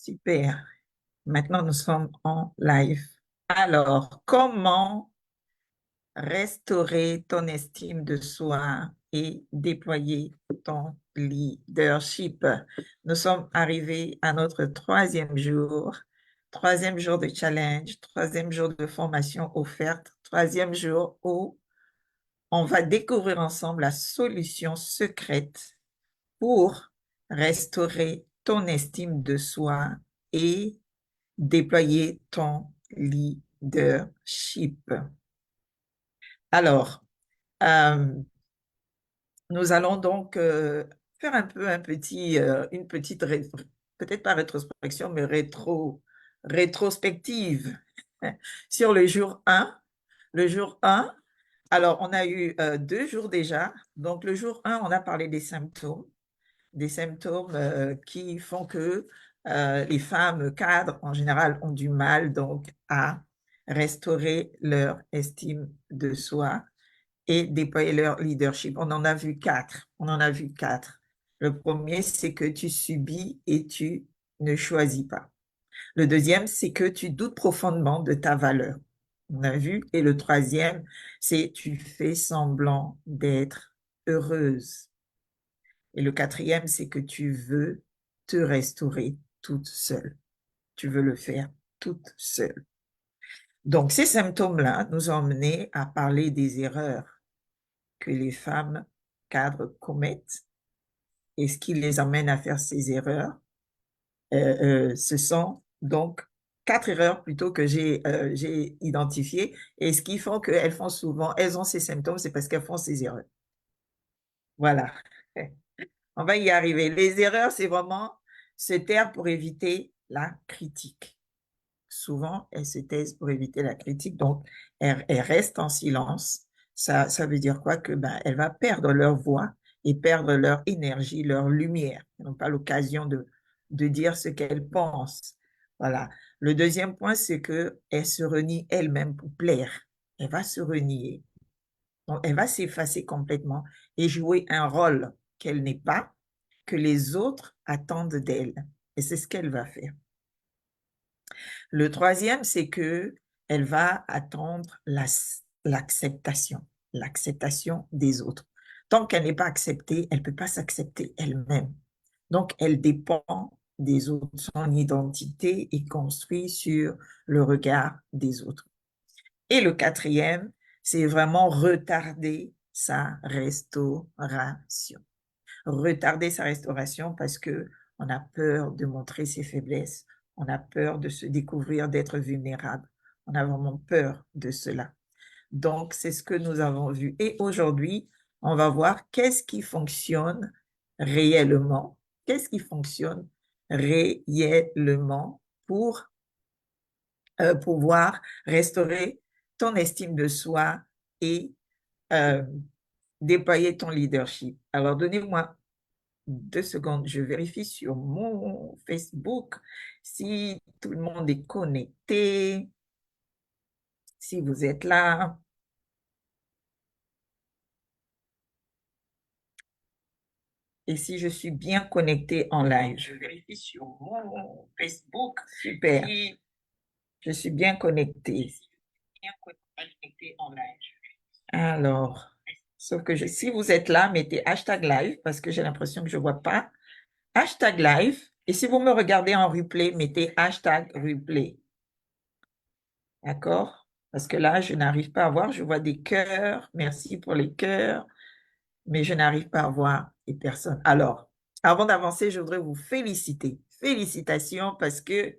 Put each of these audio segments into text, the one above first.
Super. Maintenant, nous sommes en live. Alors, comment restaurer ton estime de soi et déployer ton leadership? Nous sommes arrivés à notre troisième jour de challenge, troisième jour de formation offerte, troisième jour où on va découvrir ensemble la solution secrète pour restaurer ton estime de soi et déployer ton leadership. Alors, euh, nous allons donc faire une petite, peut-être pas rétrospection, mais rétrospective sur le jour 1. Le jour 1, alors on a eu 2 jours déjà. Donc le jour 1, on a parlé des symptômes qui font que les femmes cadres, en général, ont du mal donc à restaurer leur estime de soi et déployer leur leadership. On en a vu 4. On en a vu 4. Le premier, c'est que tu subis et tu ne choisis pas. Le deuxième, c'est que tu doutes profondément de ta valeur. On a vu. Et le troisième, c'est tu fais semblant d'être heureuse. Et le quatrième, c'est que tu veux te restaurer toute seule. Tu veux le faire toute seule. Donc, ces symptômes-là nous ont menés à parler des erreurs que les femmes cadres commettent et ce qui les amène à faire ces erreurs. Ce sont donc 4 erreurs plutôt que j'ai identifiées et ce qui font qu'elles font souvent, elles ont ces symptômes, c'est parce qu'elles font ces erreurs. Voilà. On va y arriver. Les erreurs, c'est vraiment se taire pour éviter la critique. Souvent, elles se taisent pour éviter la critique, donc elles restent en silence. Ça veut dire quoi? Que elles vont perdre leur voix et perdre leur énergie, leur lumière. Elles n'ont pas l'occasion de dire ce qu'elles pensent. Voilà. Le deuxième point, c'est qu'elle se renie elle-même pour plaire. Elle va se renier. Donc, elle va s'effacer complètement et jouer un rôle qu'elle n'est pas, que les autres attendent d'elle. Et c'est ce qu'elle va faire. Le troisième, c'est que elle va attendre l'acceptation, l'acceptation des autres. Tant qu'elle n'est pas acceptée, elle ne peut pas s'accepter elle-même. Donc, elle dépend des autres. Son identité est construite sur le regard des autres. Et le quatrième, c'est vraiment retarder sa restauration. Retarder sa restauration parce que on a peur de montrer ses faiblesses, on a peur de se découvrir, d'être vulnérable. On a vraiment peur de cela. Donc, c'est ce que nous avons vu. Et aujourd'hui, on va voir qu'est-ce qui fonctionne réellement, qu'est-ce qui fonctionne réellement pour pouvoir restaurer ton estime de soi et euh, déployer ton leadership. Alors, donnez-moi 2 secondes, je vérifie sur mon Facebook si tout le monde est connecté, si vous êtes là. Et si je suis bien connectée en live. Je vérifie sur mon Facebook. Super. Si je suis bien connectée. Alors, sauf que si vous êtes là, mettez hashtag live parce que j'ai l'impression que je ne vois pas. Hashtag live. Et si vous me regardez en replay, mettez hashtag replay. D'accord? Parce que là, je n'arrive pas à voir. Je vois des cœurs. Merci pour les cœurs. Mais je n'arrive pas à voir les personnes. Alors, avant d'avancer, je voudrais vous féliciter. Félicitations parce que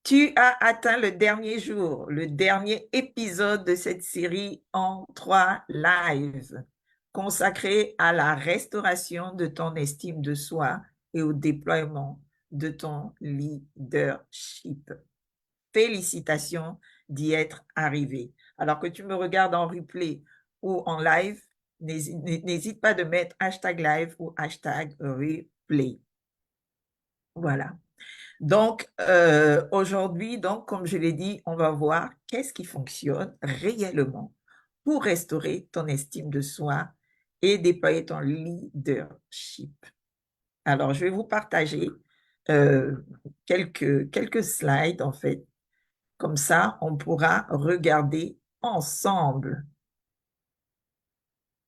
tu as atteint le dernier jour, le dernier épisode de cette série en 3 lives consacré à la restauration de ton estime de soi et au déploiement de ton leadership. Félicitations d'y être arrivé. Alors que tu me regardes en replay ou en live, n'hésite pas de mettre hashtag live ou hashtag replay. Voilà. Donc, aujourd'hui, donc, comme je l'ai dit, on va voir qu'est-ce qui fonctionne réellement pour restaurer ton estime de soi et déployer ton leadership. Alors, je vais vous partager euh, quelques slides, en fait. Comme ça, on pourra regarder ensemble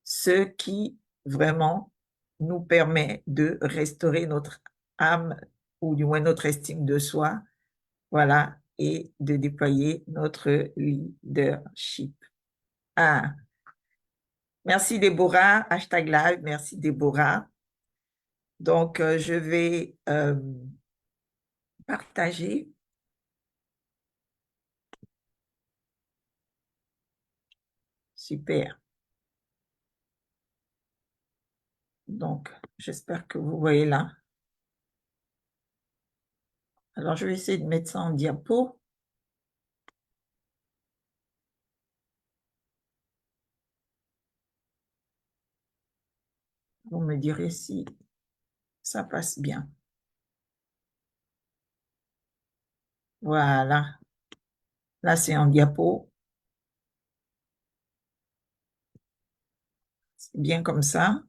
ce qui vraiment nous permet de restaurer notre âme ou du moins notre estime de soi, voilà, et de déployer notre leadership. Ah, merci Déborah, hashtag live, merci Déborah. Donc, je vais partager. Super. Donc, j'espère que vous voyez là. Alors, je vais essayer de mettre ça en diapo. Vous me direz si ça passe bien. Voilà. Là, c'est en diapo. C'est bien comme ça.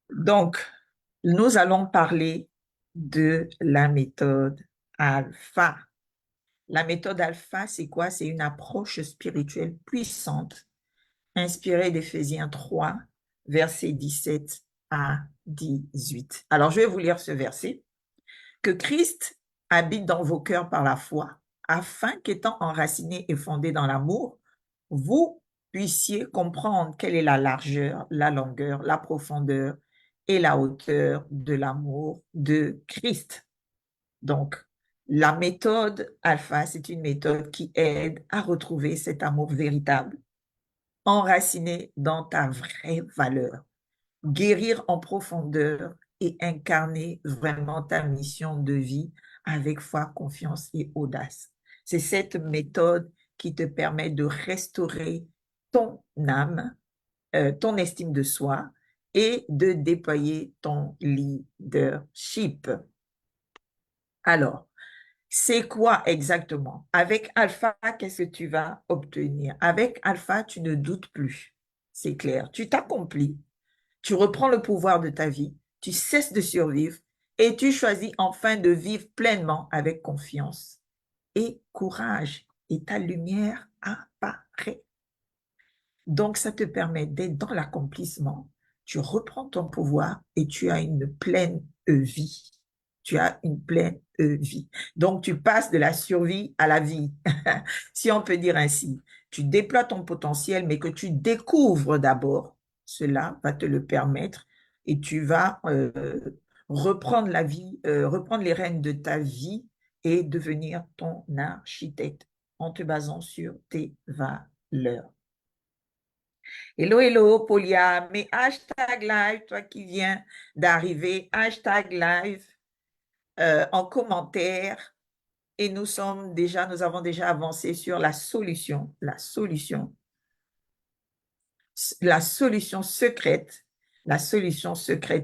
Donc, nous allons parler de la méthode alpha. La méthode alpha, c'est quoi? C'est une approche spirituelle puissante, inspirée d'Éphésiens 3, versets 17 à 18. Alors, je vais vous lire ce verset. Que Christ habite dans vos cœurs par la foi, afin qu'étant enracinés et fondés dans l'amour, vous puissiez comprendre quelle est la largeur, la longueur, la profondeur et la hauteur de l'amour de Christ. Donc, la méthode alpha, c'est une méthode qui aide à retrouver cet amour véritable, enraciné dans ta vraie valeur, guérir en profondeur et incarner vraiment ta mission de vie avec foi, confiance et audace. C'est cette méthode qui te permet de restaurer ton âme, ton estime de soi et de déployer ton leadership. Alors, c'est quoi exactement? Avec Alpha, qu'est-ce que tu vas obtenir? Avec Alpha, tu ne doutes plus. C'est clair. Tu t'accomplis. Tu reprends le pouvoir de ta vie. Tu cesses de survivre et tu choisis enfin de vivre pleinement avec confiance et courage. Et ta lumière apparaît. Donc, ça te permet d'être dans l'accomplissement. Tu reprends ton pouvoir et tu as une pleine vie. Tu as une pleine vie. Donc, tu passes de la survie à la vie, si on peut dire ainsi. Tu déploies ton potentiel, mais que tu découvres d'abord. Cela va te le permettre et tu vas reprendre la vie, reprendre les rênes de ta vie et devenir ton architecte en te basant sur tes valeurs. Hello, hello, Polia, mais hashtag live, toi qui viens d'arriver, hashtag live en commentaire. Et nous avons déjà avancé sur la solution secrète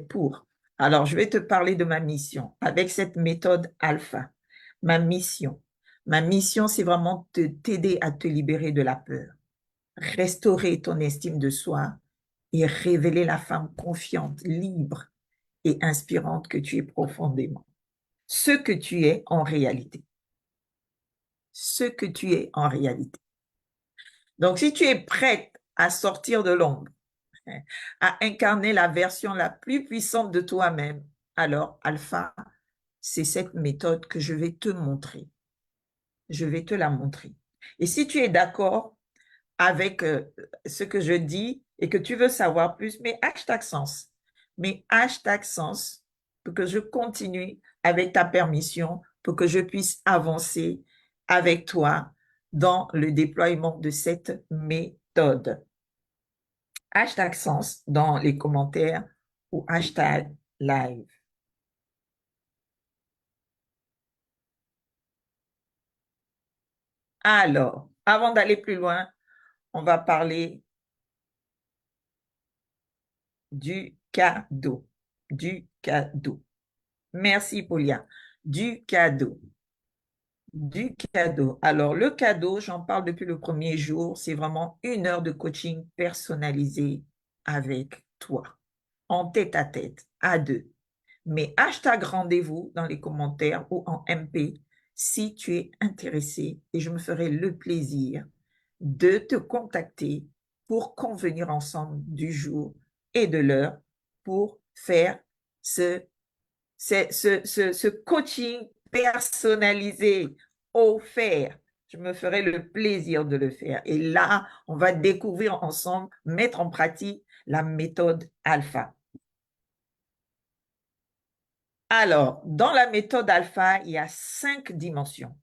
pour. Alors, je vais te parler de ma mission avec cette méthode alpha. Ma mission. Ma mission, c'est vraiment t'aider à te libérer de la peur, restaurer ton estime de soi et révéler la femme confiante, libre et inspirante que tu es profondément. Ce que tu es en réalité. Ce que tu es en réalité. Donc, si tu es prête à sortir de l'ombre, à incarner la version la plus puissante de toi-même, alors Alpha, c'est cette méthode que je vais te montrer. Je vais te la montrer. Et si tu es d'accord avec ce que je dis et que tu veux savoir plus, mais hashtag sens. Mais hashtag sens pour que je continue avec ta permission, pour que je puisse avancer avec toi dans le déploiement de cette méthode. Hashtag sens dans les commentaires ou hashtag live. Alors, avant d'aller plus loin, on va parler du cadeau. Du cadeau. Merci, Paulia. Du cadeau. Du cadeau. Alors, le cadeau, j'en parle depuis le premier jour, c'est vraiment 1 heure de coaching personnalisé avec toi, en tête à deux. Mais hashtag rendez-vous dans les commentaires ou en MP si tu es intéressé et je me ferai le plaisir de te contacter pour convenir ensemble du jour et de l'heure pour faire ce, ce coaching personnalisé, offert. Je me ferai le plaisir de le faire. Et là, on va découvrir ensemble, mettre en pratique la méthode alpha. Alors, dans la méthode alpha, il y a 5 dimensions.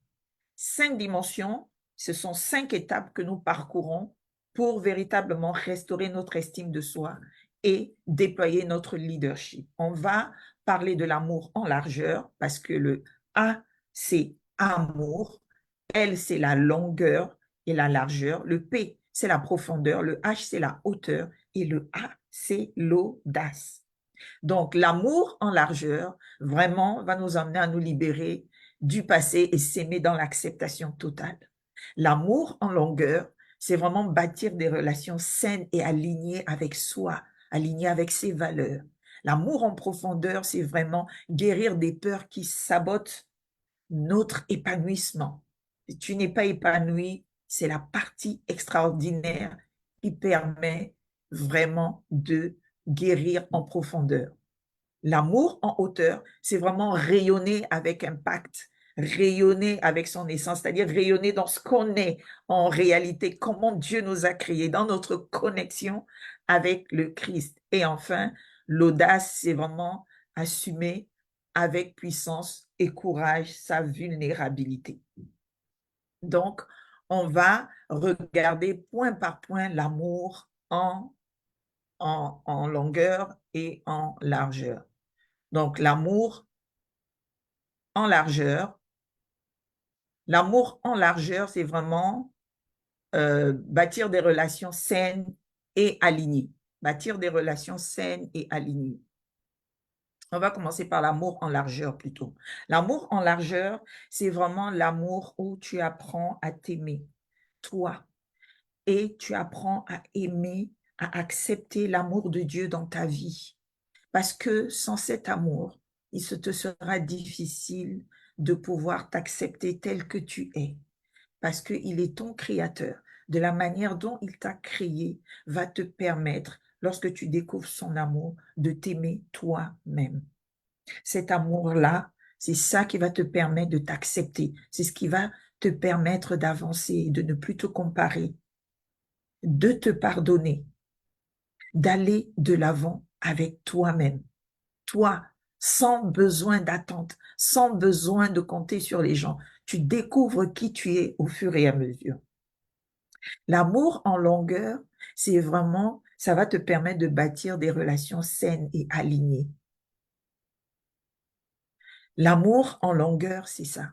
5 dimensions, ce sont 5 étapes que nous parcourons pour véritablement restaurer notre estime de soi et déployer notre leadership. On va parler de l'amour en largeur parce que le A, c'est amour, L, c'est la longueur et la largeur, le P, c'est la profondeur, le H, c'est la hauteur et le A, c'est l'audace. Donc, l'amour en largeur, vraiment, va nous amener à nous libérer du passé et s'aimer dans l'acceptation totale. L'amour en longueur, c'est vraiment bâtir des relations saines et alignées avec soi, alignées avec ses valeurs. L'amour en profondeur, c'est vraiment guérir des peurs qui sabotent notre épanouissement. Si tu n'es pas épanoui, c'est la partie extraordinaire qui permet vraiment de guérir en profondeur. L'amour en hauteur, c'est vraiment rayonner avec impact, rayonner avec son essence, c'est-à-dire rayonner dans ce qu'on est en réalité, comment Dieu nous a créés, dans notre connexion avec le Christ. Et enfin, l'audace, c'est vraiment assumer avec puissance et courage sa vulnérabilité. Donc, on va regarder point par point l'amour en longueur et en largeur. Donc, en largeur, l'amour en largeur, c'est vraiment bâtir des relations saines et alignées. Bâtir des relations saines et alignées. On va commencer par l'amour en largeur plutôt. L'amour en largeur, c'est vraiment l'amour où tu apprends à t'aimer, toi, et tu apprends à aimer, à accepter l'amour de Dieu dans ta vie. Parce que sans cet amour, il se te sera difficile de pouvoir t'accepter tel que tu es. Parce qu'il est ton créateur. De la manière dont il t'a créé va te permettre, lorsque tu découvres son amour, de t'aimer toi-même. Cet amour-là, c'est ça qui va te permettre de t'accepter. C'est ce qui va te permettre d'avancer, de ne plus te comparer, de te pardonner, d'aller de l'avant avec toi-même. Toi, sans besoin d'attente, sans besoin de compter sur les gens. Tu découvres qui tu es au fur et à mesure. L'amour en longueur, c'est vraiment, ça va te permettre de bâtir des relations saines et alignées. L'amour en longueur, c'est ça.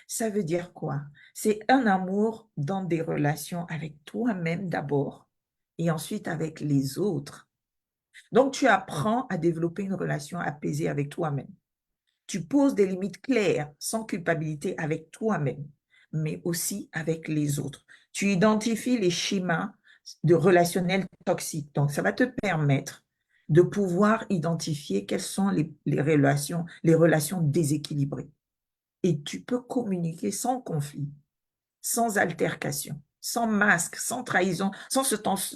Ça veut dire quoi? C'est un amour dans des relations avec toi-même d'abord et ensuite avec les autres. Donc, tu apprends à développer une relation apaisée avec toi-même. Tu poses des limites claires, sans culpabilité avec toi-même, mais aussi avec les autres. Tu identifies les schémas de relationnels toxiques. Donc, ça va te permettre de pouvoir identifier quelles sont les relations déséquilibrées. Et tu peux communiquer sans conflit, sans altercation, sans masque, sans trahison, sans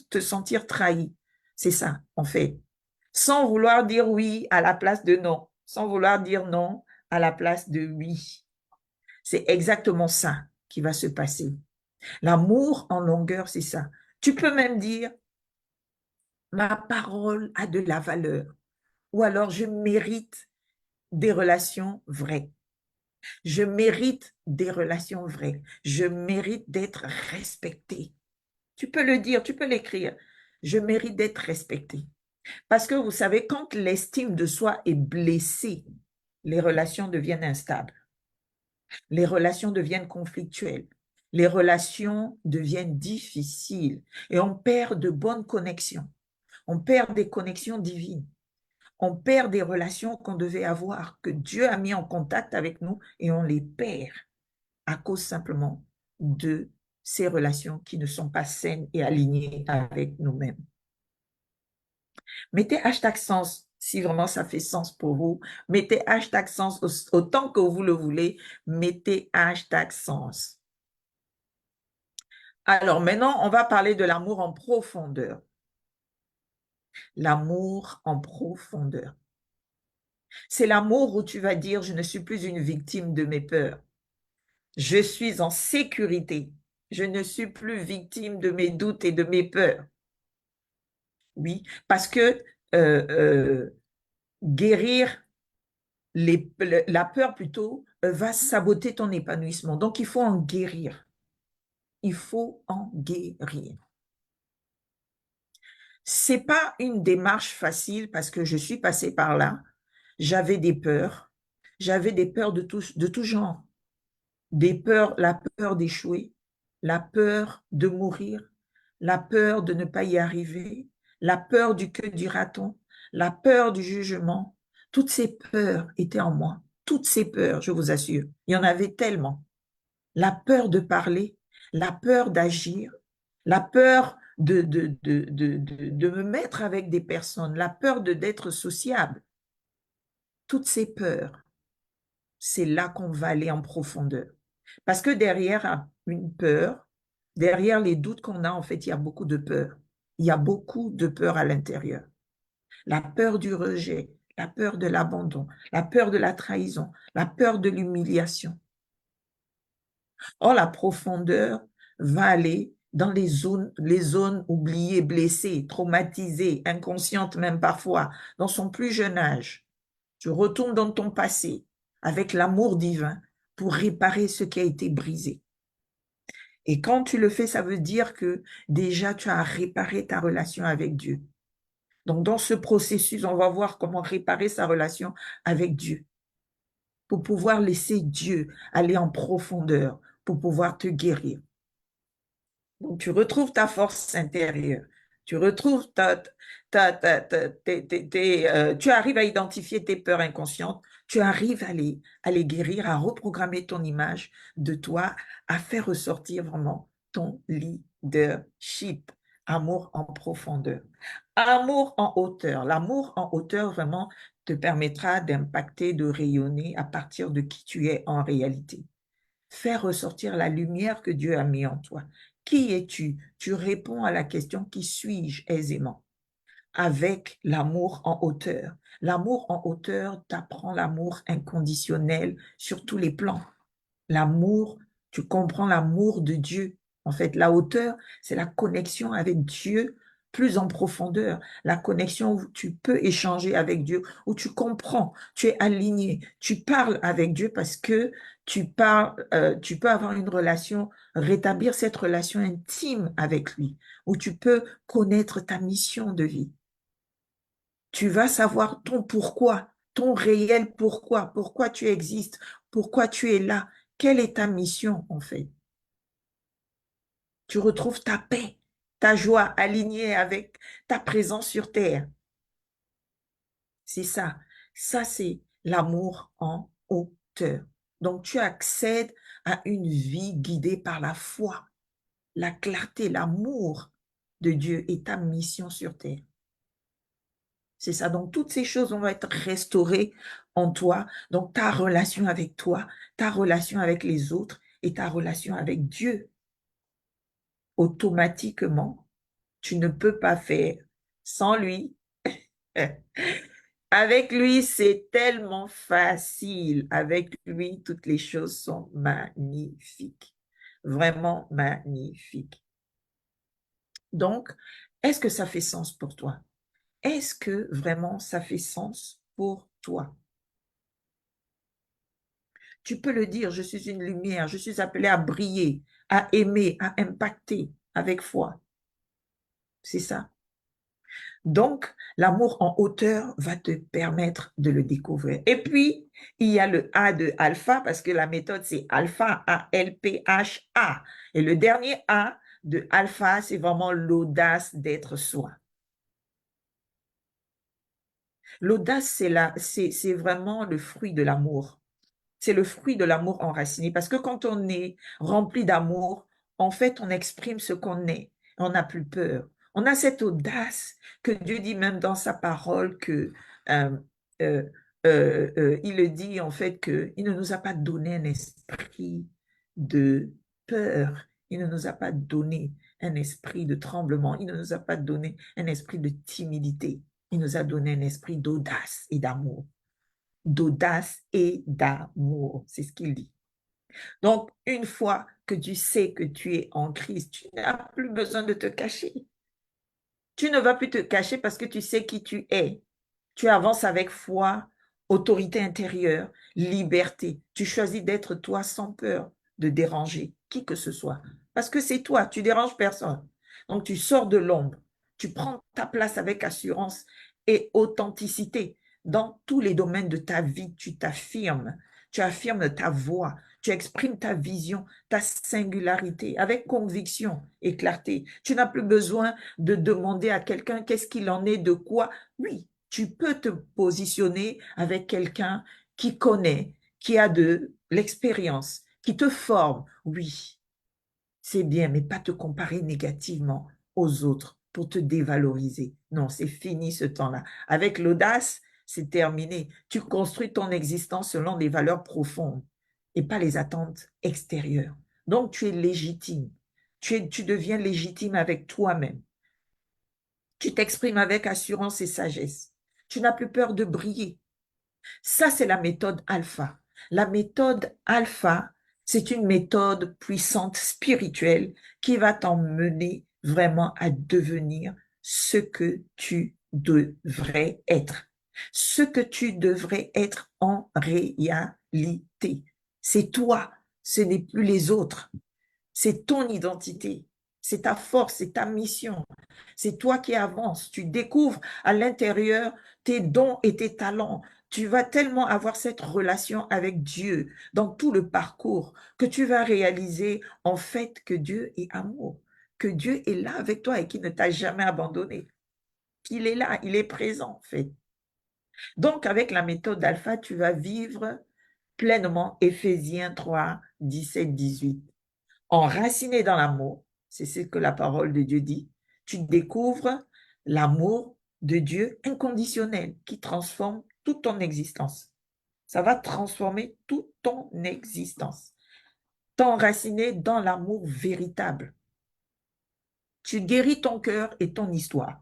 te sentir trahi. C'est ça, en fait. Sans vouloir dire oui à la place de non, sans vouloir dire non à la place de oui. C'est exactement ça qui va se passer. L'amour en longueur, c'est ça. Tu peux même dire, ma parole a de la valeur, ou alors je mérite des relations vraies. Je mérite des relations vraies. Je mérite d'être respectée. Tu peux le dire, tu peux l'écrire. Je mérite d'être respectée. Parce que vous savez, quand l'estime de soi est blessée, les relations deviennent instables. Les relations deviennent conflictuelles. Les relations deviennent difficiles. Et on perd de bonnes connexions. On perd des connexions divines. On perd des relations qu'on devait avoir, que Dieu a mis en contact avec nous et on les perd à cause simplement de ces relations qui ne sont pas saines et alignées avec nous-mêmes. Mettez hashtag sens Si vraiment ça fait sens pour vous, mettez hashtag sens autant que vous le voulez, mettez hashtag sens. Alors maintenant, on va parler de l'amour en profondeur. L'amour en profondeur. C'est l'amour où tu vas dire, je ne suis plus une victime de mes peurs. Je suis en sécurité. Je ne suis plus victime de mes doutes et de mes peurs. Oui, parce que euh, euh, guérir la peur plutôt va saboter ton épanouissement. Donc, il faut en guérir. Il faut en guérir. C'est pas une démarche facile parce que je suis passée par là. J'avais des peurs. J'avais des peurs de tout genre. Des peurs, la peur d'échouer, la peur de mourir, la peur de ne pas y arriver, la peur du que dira-t-on, la peur du jugement. Toutes ces peurs étaient en moi. Toutes ces peurs, je vous assure. Il y en avait tellement. La peur de parler, la peur d'agir, la peur de me mettre avec des personnes, la peur d'être sociable. Toutes ces peurs, c'est là qu'on va aller en profondeur. Parce que derrière une peur, derrière les doutes qu'on a, en fait, il y a beaucoup de peur. Il y a beaucoup de peur à l'intérieur. La peur du rejet, la peur de l'abandon, la peur de la trahison, la peur de l'humiliation. Or, la profondeur va aller dans les zones oubliées, blessées, traumatisées, inconscientes même parfois, dans son plus jeune âge. Tu retournes dans ton passé avec l'amour divin pour réparer ce qui a été brisé. Et quand tu le fais, ça veut dire que déjà tu as réparé ta relation avec Dieu. Donc dans ce processus, on va voir comment réparer sa relation avec Dieu pour pouvoir laisser Dieu aller en profondeur, pour pouvoir te guérir. Donc, tu retrouves ta force intérieure. Tu retrouves tu arrives à identifier tes peurs inconscientes. Tu arrives à les guérir, à reprogrammer ton image de toi, à faire ressortir vraiment ton leadership. Amour en profondeur. Amour en hauteur. L'amour en hauteur vraiment te permettra d'impacter, de rayonner à partir de qui tu es en réalité. Faire ressortir la lumière que Dieu a mis en toi. Qui es-tu? Tu réponds à la question qui suis-je aisément avec l'amour en hauteur. L'amour en hauteur t'apprend l'amour inconditionnel sur tous les plans. L'amour, tu comprends l'amour de Dieu. En fait, la hauteur, c'est la connexion avec Dieu plus en profondeur, la connexion où tu peux échanger avec Dieu, où tu comprends, tu es aligné, tu parles avec Dieu parce que tu peux avoir une relation, rétablir cette relation intime avec lui, où tu peux connaître ta mission de vie. Tu vas savoir ton pourquoi, ton réel pourquoi tu existes, pourquoi tu es là, quelle est ta mission en fait. Tu retrouves ta paix, ta joie alignée avec ta présence sur terre. C'est ça. Ça, c'est l'amour en hauteur. Donc, tu accèdes à une vie guidée par la foi, la clarté, l'amour de Dieu et ta mission sur terre. C'est ça. Donc, toutes ces choses vont être restaurées en toi. Donc, ta relation avec toi, ta relation avec les autres et ta relation avec Dieu. Automatiquement, tu ne peux pas faire sans lui. Avec lui, c'est tellement facile. Avec lui, toutes les choses sont magnifiques. Vraiment magnifiques. Donc, est-ce que ça fait sens pour toi? Est-ce que vraiment ça fait sens pour toi? Tu peux le dire, je suis une lumière, je suis appelée à briller, à aimer, à impacter avec foi. C'est ça. Donc, l'amour en hauteur va te permettre de le découvrir. Et puis, il y a le A de alpha, parce que la méthode, c'est alpha, A-L-P-H-A. Et le dernier A de alpha, c'est vraiment l'audace d'être soi. L'audace, c'est vraiment le fruit de l'amour. C'est le fruit de l'amour enraciné. Parce que quand on est rempli d'amour, en fait, on exprime ce qu'on est. On n'a plus peur. On a cette audace que Dieu dit même dans sa parole que euh, euh, il le dit en fait qu'il ne nous a pas donné un esprit de peur, il ne nous a pas donné un esprit de tremblement, il ne nous a pas donné un esprit de timidité, il nous a donné un esprit d'audace et d'amour. D'audace et d'amour, c'est ce qu'il dit. Donc, une fois que tu sais que tu es en Christ, tu n'as plus besoin de te cacher. Tu ne vas plus te cacher parce que tu sais qui tu es. Tu avances avec foi, autorité intérieure, liberté. Tu choisis d'être toi sans peur de déranger qui que ce soit. Parce que c'est toi, tu déranges personne. Donc tu sors de l'ombre, tu prends ta place avec assurance et authenticité. Dans tous les domaines de ta vie, tu affirmes ta voix, tu exprimes ta vision, ta singularité avec conviction et clarté. Tu n'as plus besoin de demander à quelqu'un qu'est-ce qu'il en est, de quoi. Oui, tu peux te positionner avec quelqu'un qui connaît, qui a de l'expérience, qui te forme. Oui, c'est bien, mais pas te comparer négativement aux autres pour te dévaloriser. Non, c'est fini ce temps-là. Avec l'audace, c'est terminé. Tu construis ton existence selon des valeurs profondes et pas les attentes extérieures. Donc, tu es légitime. Tu deviens légitime avec toi-même. Tu t'exprimes avec assurance et sagesse. Tu n'as plus peur de briller. Ça, c'est la méthode alpha. La méthode alpha, c'est une méthode puissante spirituelle qui va t'emmener vraiment à devenir ce que tu devrais être. Ce que tu devrais être en réalité. C'est toi, ce n'est plus les autres. C'est ton identité, c'est ta force, c'est ta mission. C'est toi qui avances. Tu découvres à l'intérieur tes dons et tes talents. Tu vas tellement avoir cette relation avec Dieu dans tout le parcours que tu vas réaliser en fait que Dieu est amour, que Dieu est là avec toi et qu'il ne t'a jamais abandonné. Qu'il est là, il est présent en fait. Donc avec la méthode alpha, tu vas vivre pleinement Éphésiens 3, 17, 18. Enraciné dans l'amour, c'est ce que la parole de Dieu dit, tu découvres l'amour de Dieu inconditionnel qui transforme toute ton existence. Ça va transformer toute ton existence. T'enraciner dans l'amour véritable. Tu guéris ton cœur et ton histoire.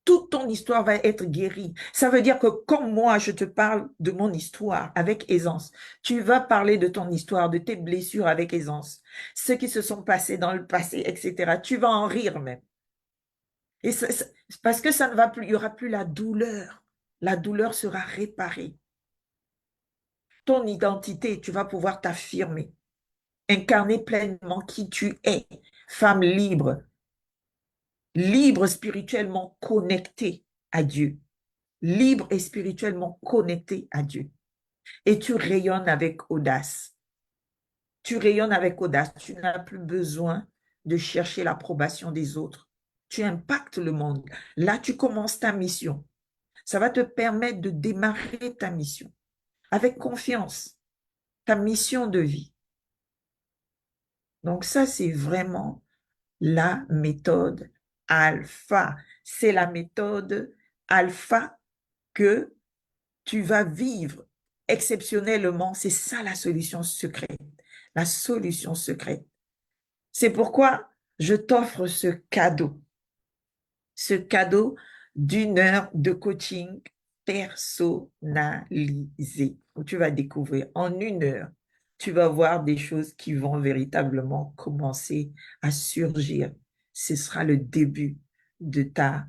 Toute ton histoire va être guérie. Ça veut dire que comme moi, je te parle de mon histoire avec aisance, tu vas parler de ton histoire, de tes blessures avec aisance, ce qui se sont passés dans le passé, etc. Tu vas en rire même. Et parce que ça ne va plus, il n'y aura plus la douleur. La douleur sera réparée. Ton identité, tu vas pouvoir t'affirmer, incarner pleinement qui tu es, femme libre, libre spirituellement connectée à Dieu. Libre et spirituellement connecté à Dieu. Et tu rayonnes avec audace. Tu rayonnes avec audace. Tu n'as plus besoin de chercher l'approbation des autres. Tu impactes le monde. Là, tu commences ta mission. Ça va te permettre de démarrer ta mission avec confiance, ta mission de vie. Donc ça, c'est vraiment la méthode alpha. C'est la méthode alpha que tu vas vivre exceptionnellement. C'est ça la solution secrète. La solution secrète. C'est pourquoi je t'offre ce cadeau d'une heure de coaching personnalisé où tu vas découvrir en une heure, tu vas voir des choses qui vont véritablement commencer à surgir. Ce sera le début de ta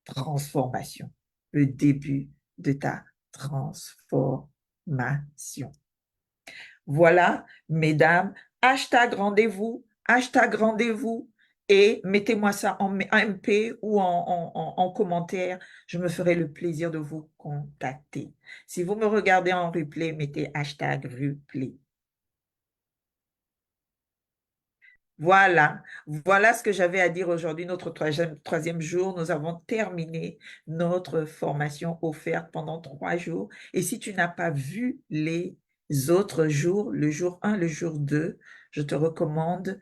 transformation, le début de ta transformation. Voilà, mesdames, hashtag rendez-vous, et mettez-moi ça en MP ou en commentaire. Je me ferai le plaisir de vous contacter. Si vous me regardez en replay, mettez hashtag replay. Voilà, voilà ce que j'avais à dire aujourd'hui, notre troisième jour. Nous avons terminé notre formation offerte pendant 3 jours. Et si tu n'as pas vu les autres jours, le jour 1, le jour 2, je te recommande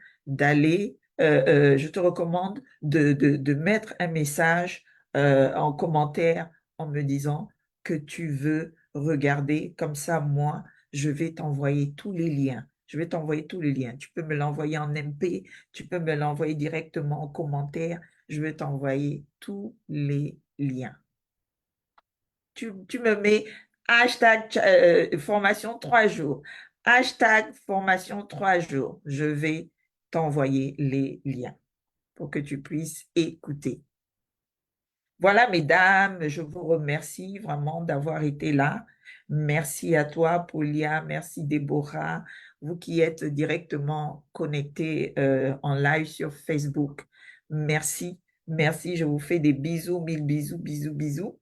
je te recommande de mettre un message en commentaire en me disant que tu veux regarder. Comme ça, moi, je vais t'envoyer tous les liens. Je vais t'envoyer tous les liens. Tu peux me l'envoyer en MP, tu peux me l'envoyer directement en commentaire. Je vais t'envoyer tous les liens. Tu me mets hashtag formation 3 jours. Hashtag formation 3 jours. Je vais t'envoyer les liens pour que tu puisses écouter. Voilà, mesdames, je vous remercie vraiment d'avoir été là. Merci à toi, Paulia. Merci, Déborah. Vous qui êtes directement connectés en live sur Facebook. Merci, merci. Je vous fais des bisous, mille bisous, bisous, bisous.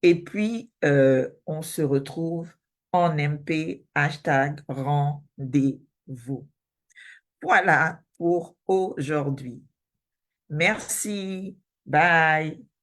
Et puis, on se retrouve en MP, hashtag rendez-vous. Voilà pour aujourd'hui. Merci. Bye.